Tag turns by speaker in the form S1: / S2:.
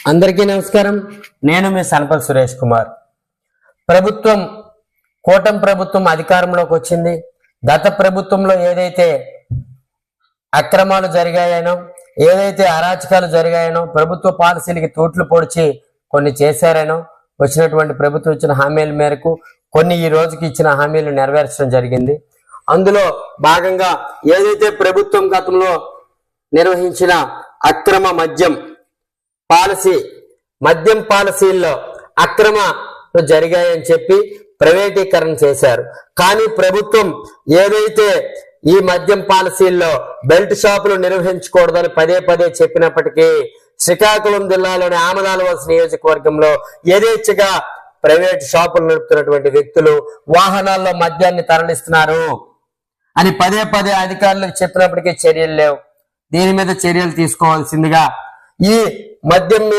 S1: అందరికీ నమస్కారం. నేను మీ సనపల్లి సురేష్ కుమార్. కూటమి ప్రభుత్వం అధికారంలోకి వచ్చింది. గత ప్రభుత్వంలో ఏదైతే అక్రమాలు జరిగాయనో, ఏదైతే అరాచకాలు జరిగాయనో, ప్రభుత్వ పాలసీలకి తూట్లు పొడిచి కొన్ని చేశారనో, వచ్చినటువంటి ప్రభుత్వం ఇచ్చిన హామీల మేరకు కొన్ని ఈ రోజుకి ఇచ్చిన హామీలు నెరవేర్చడం జరిగింది. అందులో భాగంగా ఏదైతే ప్రభుత్వం గతంలో నిర్వహించిన అక్రమ మద్యం పాలసీల్లో అక్రమాలు జరిగాయని చెప్పి ప్రైవేటీకరణ చేశారు. కానీ ప్రభుత్వం ఏదైతే ఈ మద్యం పాలసీల్లో బెల్ట్ షాపులు నిర్వహించకూడదని పదే పదే చెప్పినప్పటికీ శ్రీకాకుళం జిల్లాలోని ఆమదాలవలస నియోజకవర్గంలో యథేచ్ఛగా ప్రైవేట్ షాపులు నడుపుతున్నటువంటి వ్యక్తులు వాహనాల్లో మద్యాన్ని తరలిస్తున్నారు అని పదే పదే అధికారులకు చెప్పినప్పటికీ చర్యలు లేవు. దీని మీద చర్యలు తీసుకోవాల్సిందిగా ఈ మద్యం